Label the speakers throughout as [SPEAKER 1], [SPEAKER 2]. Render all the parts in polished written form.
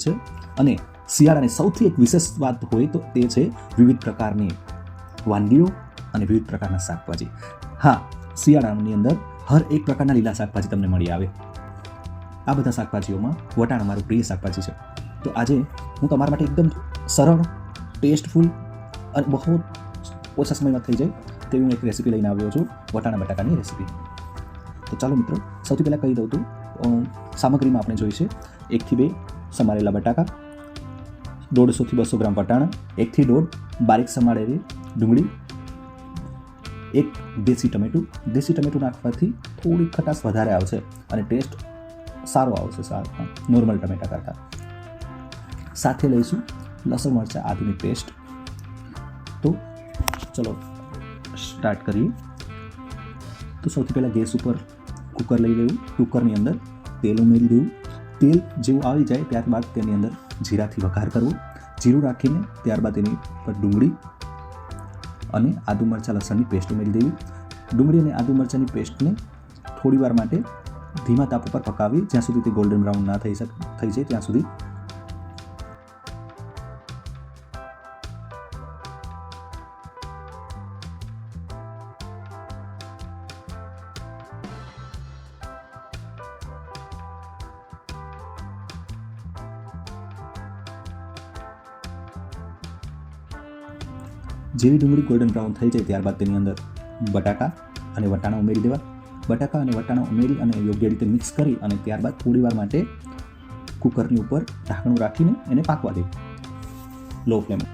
[SPEAKER 1] છે. અને શિયાળાની સૌથી એક વિશેષ વાત હોય તો તે છે વિવિધ પ્રકારની વાનગીઓ અને વિવિધ પ્રકારના શાકભાજી. હા, શિયાળાની અંદર હર એક પ્રકારના લીલા શાકભાજી તમને મળી આવે. આ બધા શાકભાજીઓમાં વટાણા મારું પ્રિય શાકભાજી છે. તો આજે હું તમારા માટે એકદમ સરળ, ટેસ્ટફુલ અને બહુ ઓછા સમયમાં થઈ જાય તેવી હું એક રેસીપી લઈને આવ્યો છું, વટાણા બટાકાની રેસીપી. તો ચાલો મિત્રો, સૌથી પહેલાં કહી દઉં તો સામગ્રીમાં આપણે જોઈશે 1 થી 2 સમારેલા બટાકા, 150 થી 200 ગ્રામ વટાણા, 1 થી 1.5 બારીક સમારેલી ડુંગળી, 1 દેશી ટમેટું. દેશી ટમેટું નાખવાથી થોડી ખટાશ વધારે આવશે અને ટેસ્ટ સારો આવશે નોર્મલ ટમેટા કરતાં. સાથે લઈશું લસણ મરચાં આદુની પેસ્ટ. તો ચલો સ્ટાર્ટ કરીએ. તો સૌથી પહેલાં ગેસ ઉપર કુકર લઈ લેવું. કુકરની અંદર તેલ ઉમેરી દેવું. તેલ જેવું આવી જાય ત્યારબાદ તેની અંદર જીરાથી વઘાર કરવો. જીરું રાખીને ત્યારબાદ તેની પર ડુંગળી અને આદુ મરચાં લસણની પેસ્ટ ઉમેરી દેવી. ડુંગળી અને આદુ મરચાંની પેસ્ટને થોડી વાર માટે ધીમા તાપ ઉપર પકાવી, જ્યાં સુધી તે ગોલ્ડન બ્રાઉન ના થઈ જાય ત્યાં સુધી. જેવી ડુંગળી ગોલ્ડન બ્રાઉન થઈ જાય ત્યારબાદ તેની અંદર બટાકા અને વટાણા ઉમેરી દેવા. બટાકા અને વટાણા ઉમેરી અને યોગ્ય રીતે મિક્સ કરી અને ત્યારબાદ થોડી વાર માટે કુકરની ઉપર ઢાંકણું રાખીને એને પાકવા દેવું લો ફ્લેમ.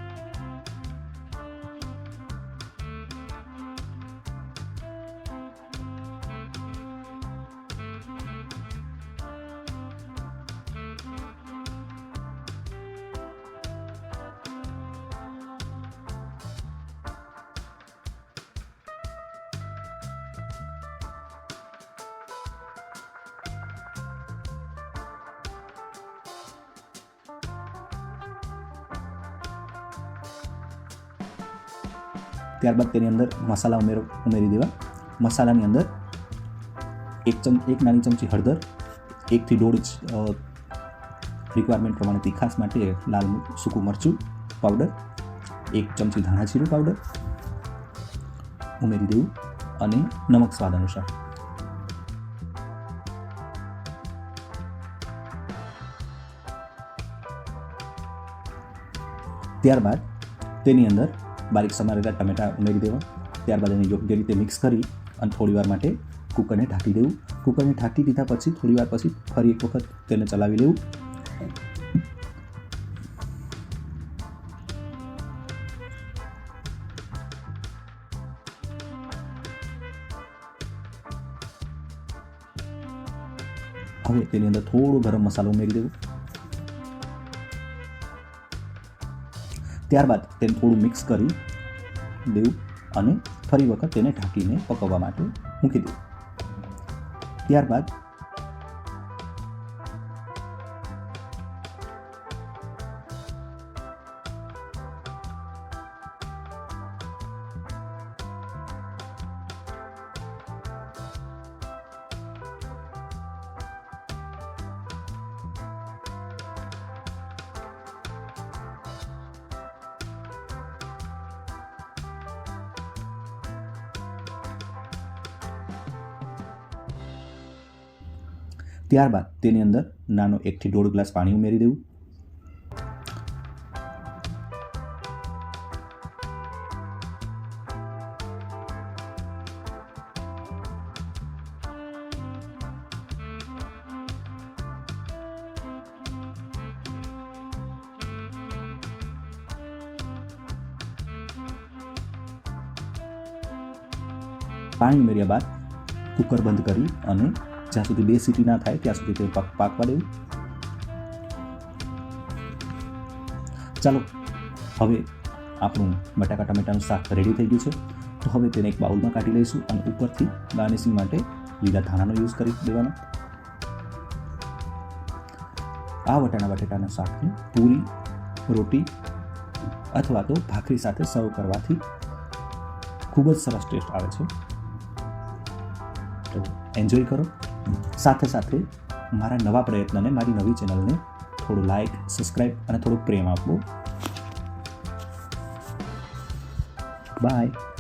[SPEAKER 1] ત્યારબાદ તેની અંદર મસાલા ઉમેરી દેવા. મસાલાની અંદર એક નાની ચમચી હળદર, 1 થી 1.5 રિક્વાયરમેન્ટ પ્રમાણે તીખાશ માટે લાલ સૂકું મરચું પાવડર, 1 ચમચી ધાણા જીરું પાવડર ઉમેરી દેવું અને નમક સ્વાદ અનુસાર. ત્યારબાદ તેની અંદર બારીક સમારેલા ટમેટા ઉમેરી દેવા. ત્યારબાદ એને યોગ્ય રીતે મિક્સ કરી અને થોડી વાર માટે કુકરને ઢાંકી દેવું. કુકરને ઢાંકી દીધા પછી થોડી વાર પછી ફરી એક વખત તેને ચલાવી લેવું. હવે તેની અંદર થોડો ગરમ મસાલો ઉમેરી દેવું. ત્યારબાદ તેને થોડું મિક્સ કરી દેવું અને ફરી વખત તેને ઢાંકીને પકવવા માટે મૂકી દેવું. ત્યારબાદ તેની અંદર નાનો 1 થી 1.5 ગ્લાસ પાણી ઉમેરી દેવું. પાણી ઉમેર્યા બાદ કુકર બંધ કરી અને જ્યાં સુધી 2 સીટી ના થાય ત્યાં સુધી તે પાકવા દેવું. ચાલો, હવે આપણું બટાકા ટમેટાનું શાક રેડી થઈ ગયું છે. તો હવે તેને એક બાઉલમાં કાઢી લઈશું અને ઉપરથી ગાર્નિશિંગ માટે લીલા ધાણાનો યુઝ કરી દેવાનો. આ વટાણા બટાકાના શાકને પૂરી, રોટી અથવા તો ભાખરી સાથે સર્વ કરવાથી ખૂબ જ સરસ ટેસ્ટ આવે છે. તો એન્જોય કરો. સાથે સાથે મારા નવા પ્રયત્નને, મારી નવી ચેનલને થોડું લાઇક, સબસ્ક્રાઈબ અને થોડું પ્રેમ આપવું. બાય.